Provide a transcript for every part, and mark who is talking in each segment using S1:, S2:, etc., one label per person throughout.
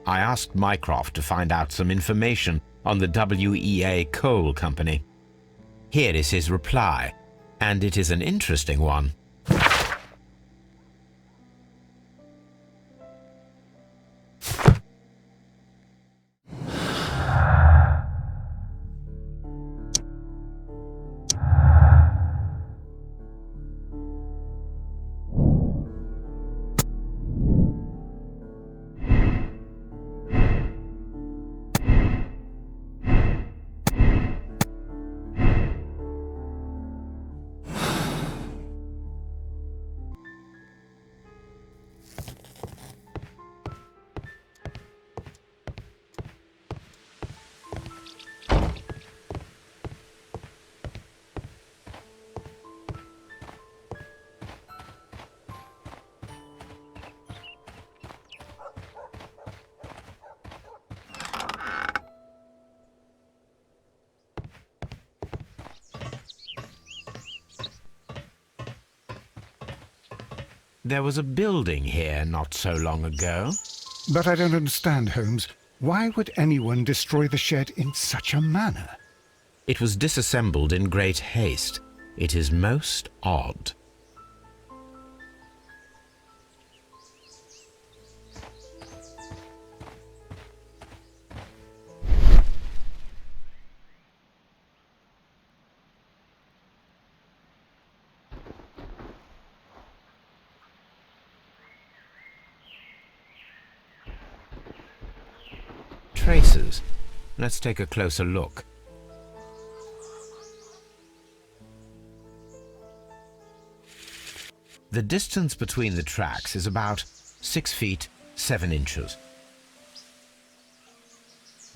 S1: I asked Mycroft to find out some information on the WEA Coal Company. Here is his reply, and it is an interesting one. There was a building here not so long ago.
S2: But I don't understand, Holmes. Why would anyone destroy the shed in such a manner?
S1: It was disassembled in great haste. It is most odd. Traces. Let's take a closer look. The distance between the tracks is about 6 feet 7 inches.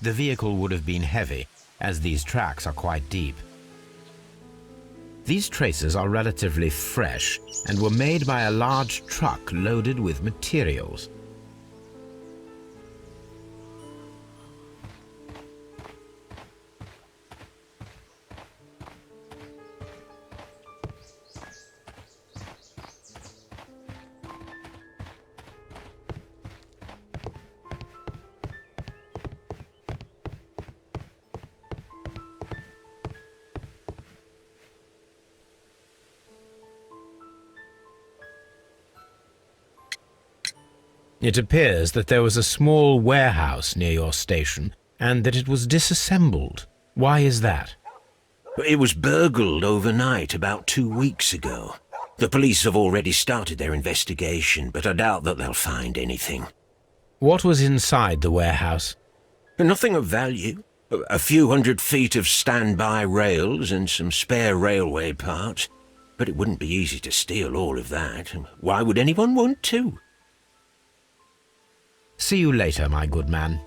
S1: The vehicle would have been heavy, as these tracks are quite deep. These traces are relatively fresh and were made by a large truck loaded with materials. It appears that there was a small warehouse near your station and that it was disassembled. Why is that?
S3: It was burgled overnight about 2 weeks ago. The police have already started their investigation, but I doubt that they'll find anything.
S1: What was inside the warehouse?
S3: Nothing of value. A few 100 feet of standby rails and some spare railway parts. But it wouldn't be easy to steal all of that. Why would anyone want to?
S1: See you later, my good man.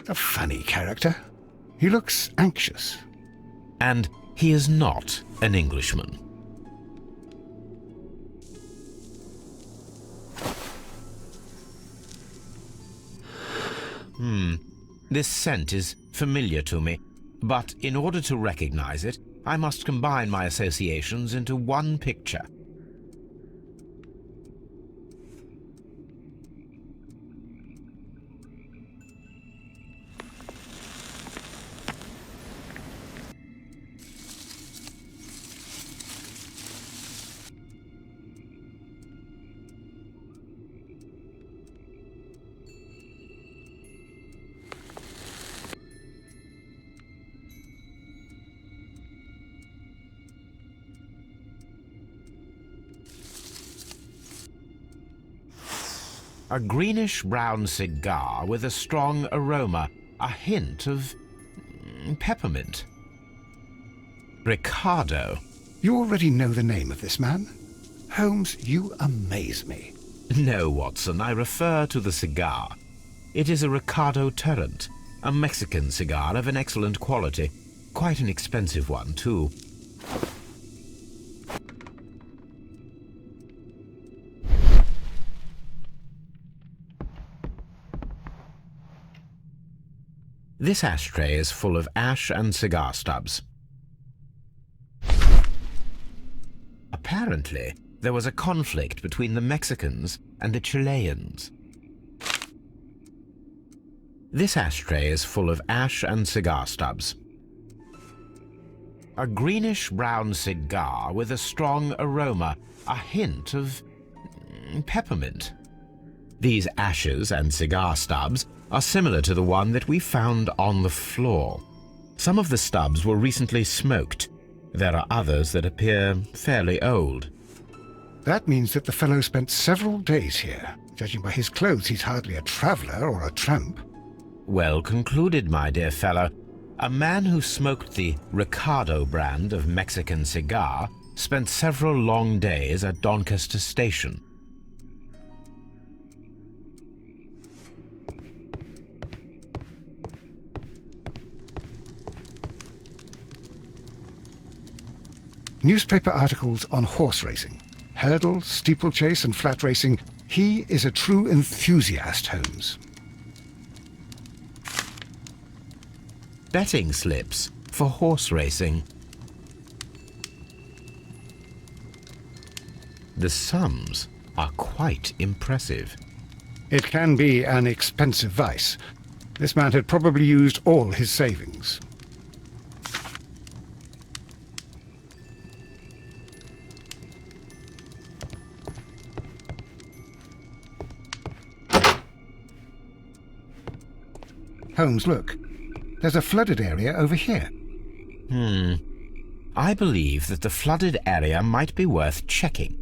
S2: A funny character. He looks anxious.
S1: And he is not an Englishman. This scent is familiar to me, but in order to recognize it, I must combine my associations into one picture. A greenish-brown cigar with a strong aroma, a hint of peppermint. Ricardo.
S2: You already know the name of this man? Holmes, you amaze me.
S1: No, Watson, I refer to the cigar. It is a Ricardo Tarrant, a Mexican cigar of an excellent quality. Quite an expensive one, too. This ashtray is full of ash and cigar stubs. Apparently, there was a conflict between the Mexicans and the Chileans. This ashtray is full of ash and cigar stubs. A greenish-brown cigar with a strong aroma, a hint of peppermint. These ashes and cigar stubs are similar to the one that we found on the floor. Some of the stubs were recently smoked. There are others that appear fairly old.
S2: That means that the fellow spent several days here. Judging by his clothes, he's hardly a traveller or a tramp.
S1: Well concluded, my dear fellow. A man who smoked the Ricardo brand of Mexican cigar spent several long days at Doncaster Station.
S2: Newspaper articles on horse racing. Hurdle, steeplechase and flat racing. He is a true enthusiast, Holmes.
S1: Betting slips for horse racing. The sums are quite impressive.
S2: It can be an expensive vice. This man had probably used all his savings. Holmes, look. There's a flooded area over here.
S1: I believe that the flooded area might be worth checking.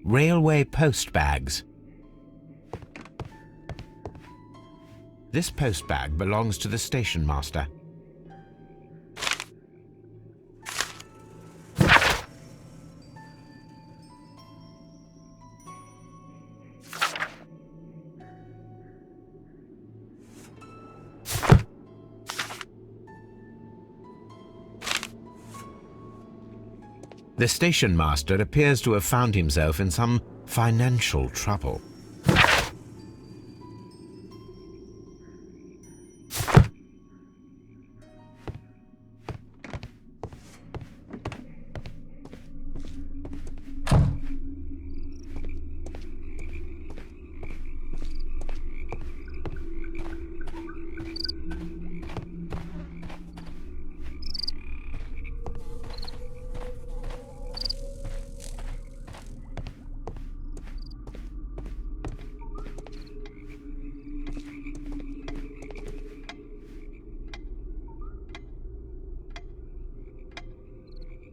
S1: Railway post bags. This post bag belongs to the station master. The station master appears to have found himself in some financial trouble.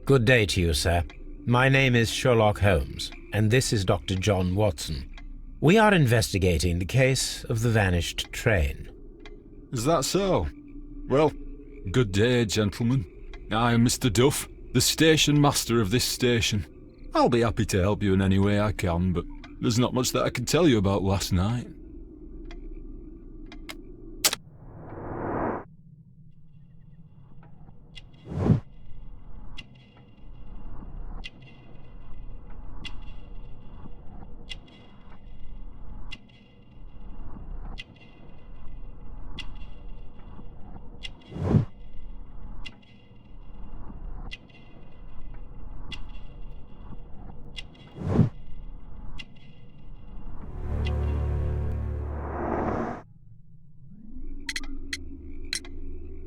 S1: Good day to you, sir. My name is Sherlock Holmes, and this is Dr. John Watson. We are investigating the case of the vanished train.
S4: Is that so? Well, good day, gentlemen. I am Mr. Duff, the station master of this station. I'll be happy to help you in any way I can, but there's not much that I can tell you about last night.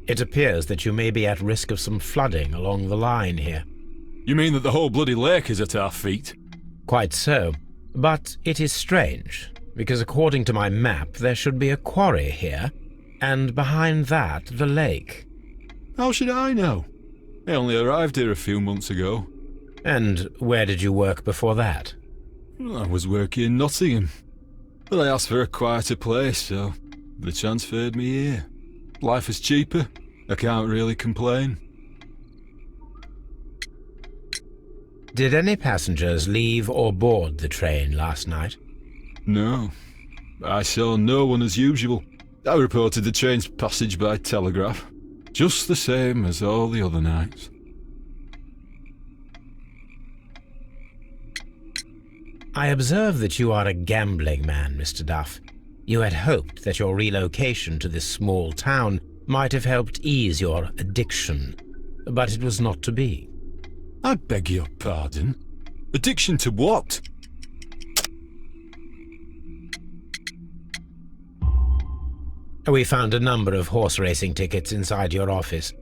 S1: It appears that you may be at risk of some flooding along the line here.
S4: You mean that the whole bloody lake is at our feet?
S1: Quite so. But it is strange, because according to my map there should be a quarry here, and behind that the lake.
S4: How should I know? I only arrived here a few months ago.
S1: And where did you work before that?
S4: I was working in Nottingham, but I asked for a quieter place, so they transferred me here. Life is cheaper. I can't really complain.
S1: Did any passengers leave or board the train last night?
S4: No. I saw no one as usual. I reported the train's passage by telegraph, just the same as all the other nights.
S1: I observe that you are a gambling man, Mr. Duff. You had hoped that your relocation to this small town might have helped ease your addiction, but it was not to be.
S4: I beg your pardon? Addiction to what?
S1: We found a number of horse racing tickets inside your office.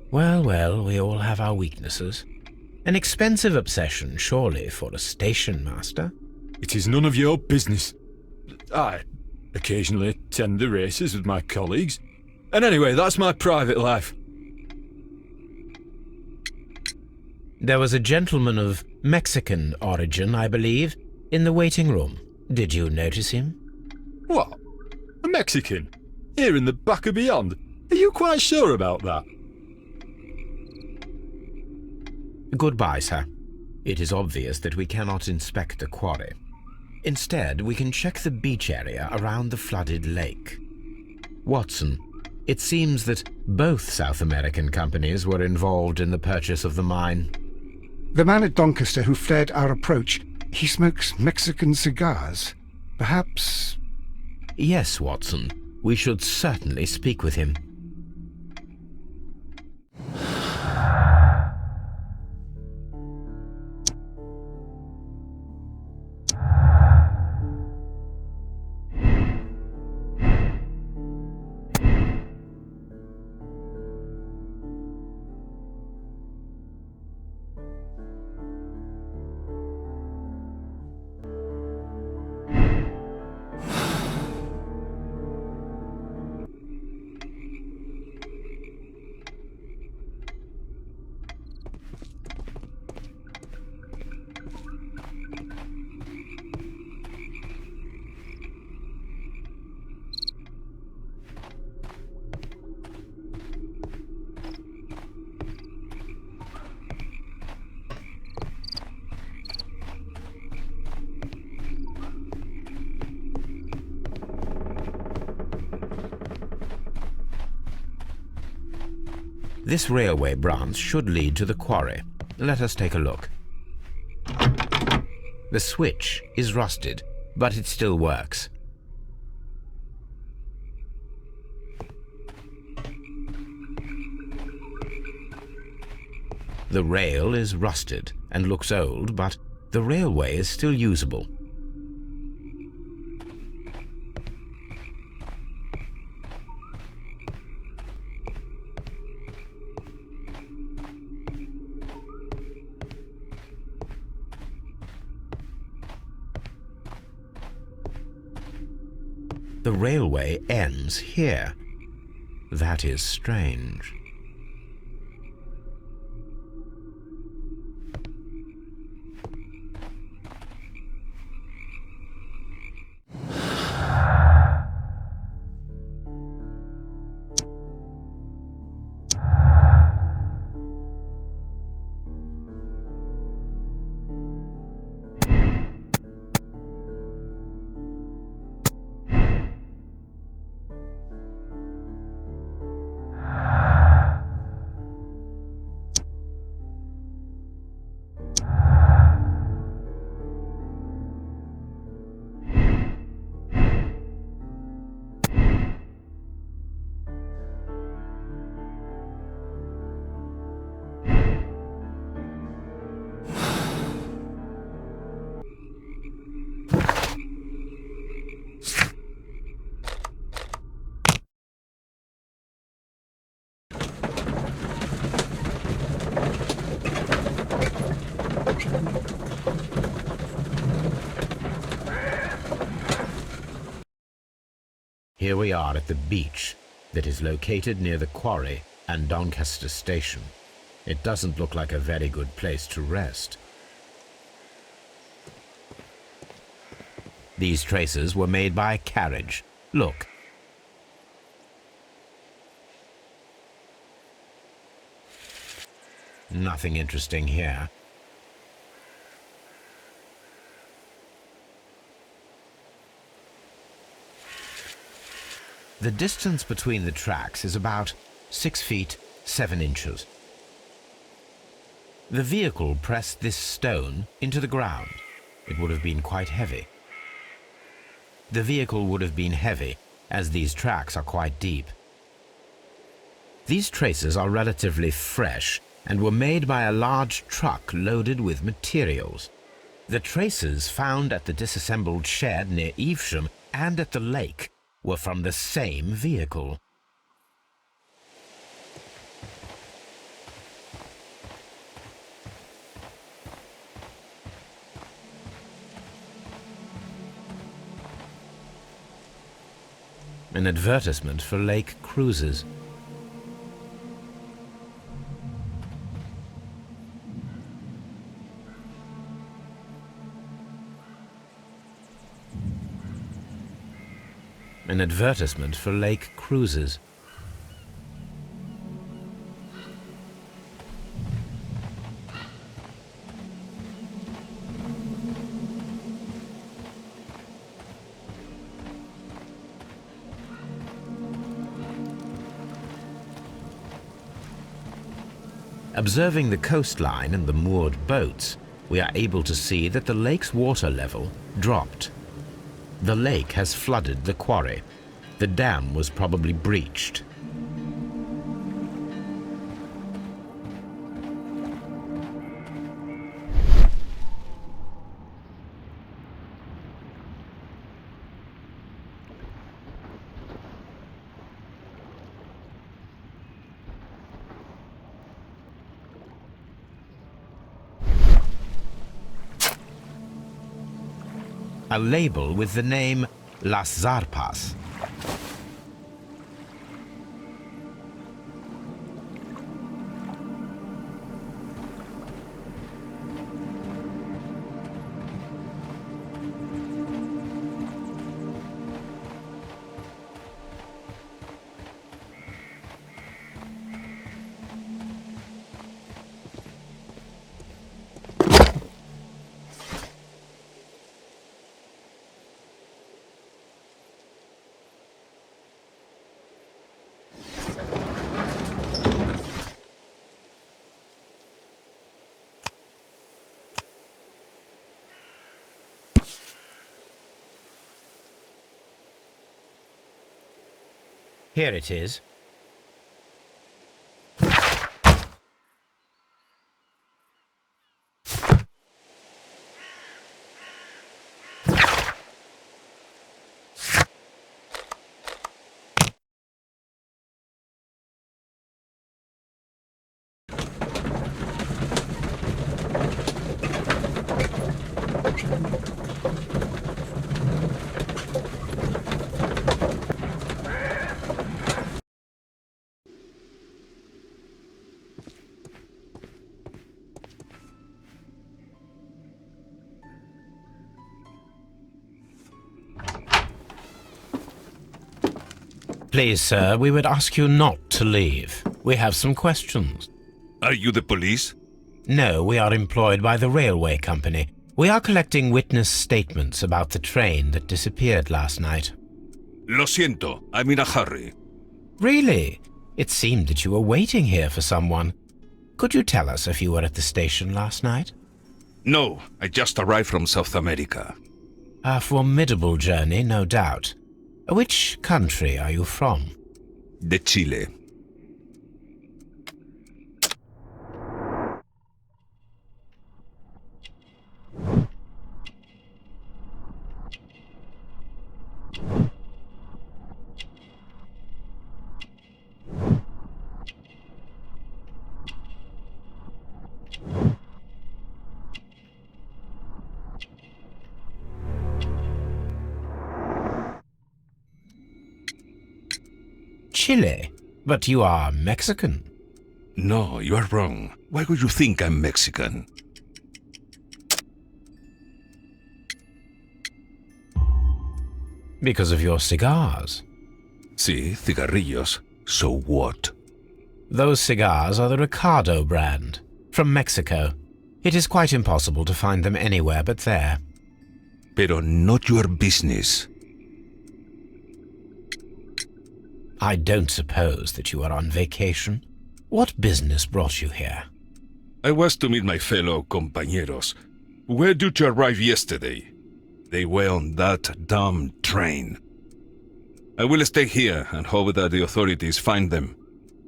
S1: Well, we all have our weaknesses. An expensive obsession, surely, for a station master.
S4: It is none of your business. I occasionally attend the races with my colleagues. And anyway, that's my private life.
S1: There was a gentleman of Mexican origin, I believe, in the waiting room. Did you notice him?
S4: What? A Mexican? Here in the back of beyond? Are you quite sure about that?
S1: Goodbye, sir. It is obvious that we cannot inspect the quarry. Instead, we can check the beach area around the flooded lake. Watson, it seems that both South American companies were involved in the purchase of the mine.
S2: The man at Doncaster who fled our approach, he smokes Mexican cigars. Perhaps...
S1: Yes, Watson. We should certainly speak with him. This railway branch should lead to the quarry. Let us take a look. The switch is rusted, but it still works. The rail is rusted and looks old, but the railway is still usable. The railway ends here. That is strange. Here we are at the beach that is located near the quarry and Doncaster Station. It doesn't look like a very good place to rest. These traces were made by a carriage. Look. Nothing interesting here. The distance between the tracks is about 6 feet 7 inches. The vehicle pressed this stone into the ground. It would have been quite heavy. The vehicle would have been heavy, as these tracks are quite deep. These traces are relatively fresh and were made by a large truck loaded with materials. The traces found at the disassembled shed near Evesham and at the lake were from the same vehicle. An advertisement for lake cruises. An advertisement for lake cruises. Observing the coastline and the moored boats, we are able to see that the lake's water level dropped. The lake has flooded the quarry. The dam was probably breached. A label with the name Las Zarpas. Here it is. Please, sir, we would ask you not to leave. We have some questions.
S5: Are you the police?
S1: No, we are employed by the railway company. We are collecting witness statements about the train that disappeared last night.
S5: Lo siento, I'm in a hurry.
S1: Really? It seemed that you were waiting here for someone. Could you tell us if you were at the station last night?
S5: No, I just arrived from South America.
S1: A formidable journey, no doubt. Which country are you from?
S5: De Chile.
S1: Chile, but you are Mexican.
S5: No, you are wrong. Why would you think I'm Mexican?
S1: Because of your cigars.
S5: Sí, cigarrillos. So what?
S1: Those cigars are the Ricardo brand, from Mexico. It is quite impossible to find them anywhere but there.
S5: Pero not your business.
S1: I don't suppose that you are on vacation. What business brought you here?
S5: I was to meet my fellow compañeros, who were due to arrive yesterday. They were on that damn train. I will stay here and hope that the authorities find them,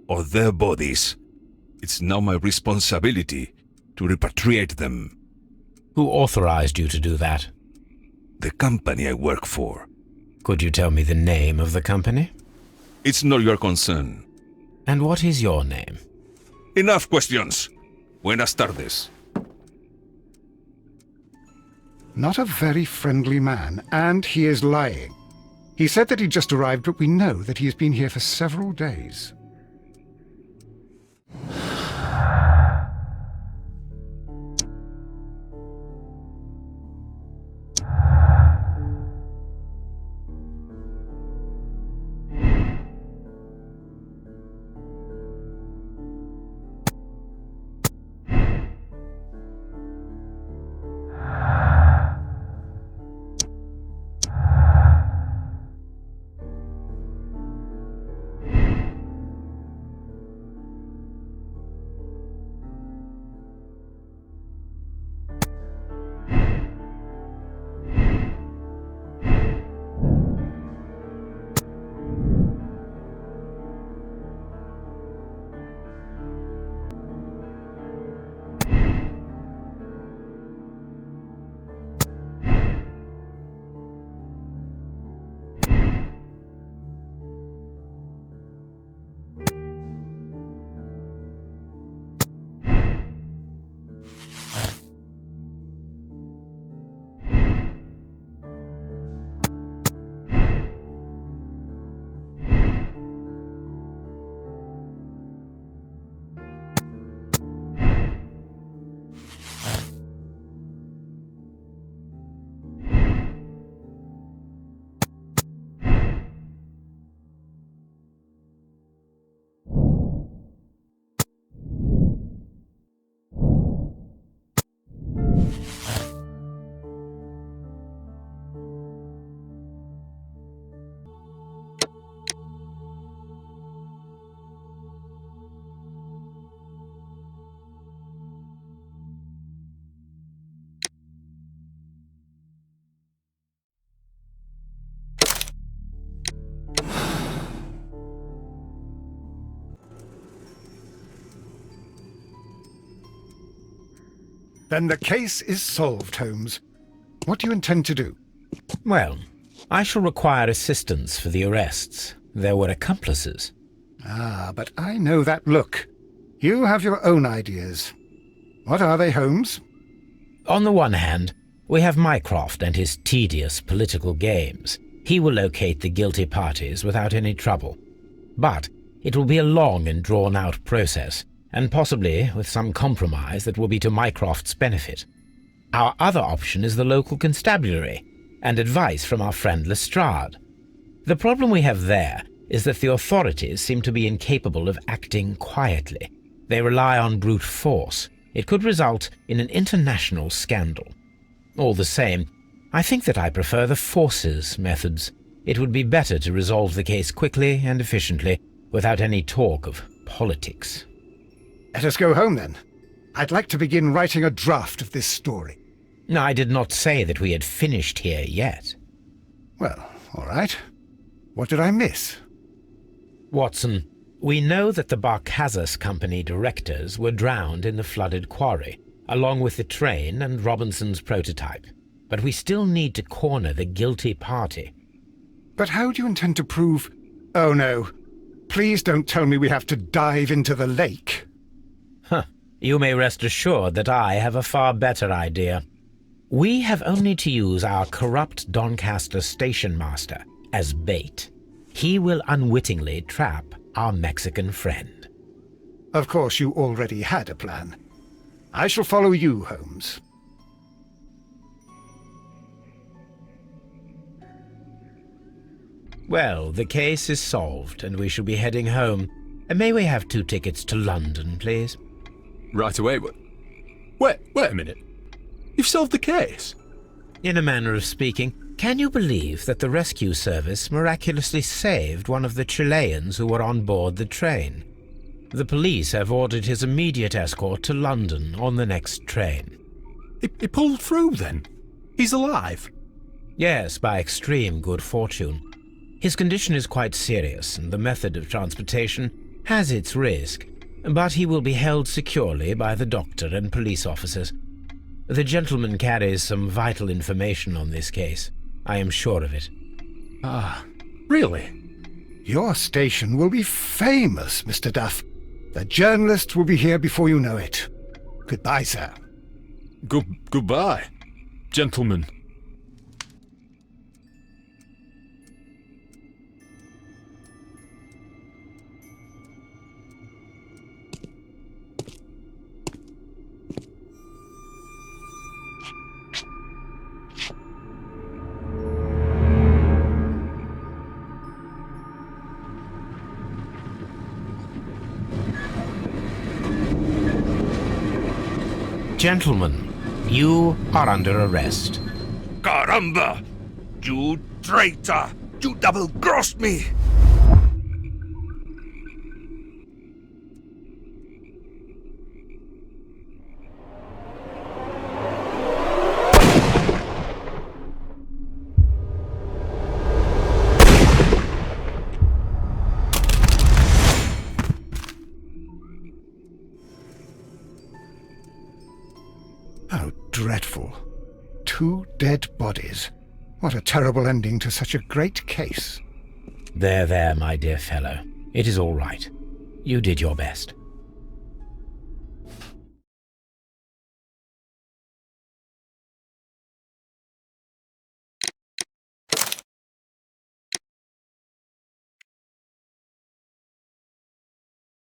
S5: or their bodies. It's now my responsibility to repatriate them.
S1: Who authorized you to do that?
S5: The company I work for.
S1: Could you tell me the name of the company?
S5: It's not your concern.
S1: And what is your name?
S5: Enough questions. Buenas tardes.
S2: Not a very friendly man, and he is lying. He said that he just arrived, but we know that he has been here for several days. Then the case is solved, Holmes. What do you intend to do?
S1: Well, I shall require assistance for the arrests. There were accomplices.
S2: Ah, but I know that look. You have your own ideas. What are they, Holmes?
S1: On the one hand, we have Mycroft and his tedious political games. He will locate the guilty parties without any trouble. But it will be a long and drawn-out process, and possibly with some compromise that will be to Mycroft's benefit. Our other option is the local constabulary, and advice from our friend Lestrade. The problem we have there is that the authorities seem to be incapable of acting quietly. They rely on brute force. It could result in an international scandal. All the same, I think that I prefer the forces methods. It would be better to resolve the case quickly and efficiently, without any talk of politics.
S2: Let us go home, then. I'd like to begin writing a draft of this story.
S1: I did not say that we had finished here yet.
S2: Well, all right. What did I miss?
S1: Watson, we know that the Barcazas Company directors were drowned in the flooded quarry, along with the train and Robinson's prototype. But we still need to corner the guilty party.
S2: But how do you intend to prove... Oh, no. Please don't tell me we have to dive into the lake.
S1: You may rest assured that I have a far better idea. We have only to use our corrupt Doncaster station master as bait. he will unwittingly trap our Mexican friend.
S2: Of course, you already had a plan. I shall follow you, Holmes.
S1: Well, the case is solved, and we shall be heading home. May we have 2 tickets to London, please?
S4: Right away, but... Wait a minute. You've solved the case?
S1: In a manner of speaking, can you believe that the rescue service miraculously saved one of the Chileans who were on board the train? The police have ordered his immediate escort to London on the next train.
S4: He pulled through, then? He's alive?
S1: Yes, by extreme good fortune. His condition is quite serious, and the method of transportation has its risk, but he will be held securely by the doctor and police officers. The gentleman carries some vital information on this case. I am sure of it.
S4: Ah, really?
S2: Your station will be famous, Mr. Duff. The journalists will be here before you know it. Goodbye, sir.
S4: Goodbye, gentlemen.
S1: Gentlemen, you are under arrest.
S5: Caramba! You traitor! You double-crossed me!
S2: How dreadful. 2 dead bodies. What a terrible ending to such a great case.
S1: There, my dear fellow. It is all right. You did your best.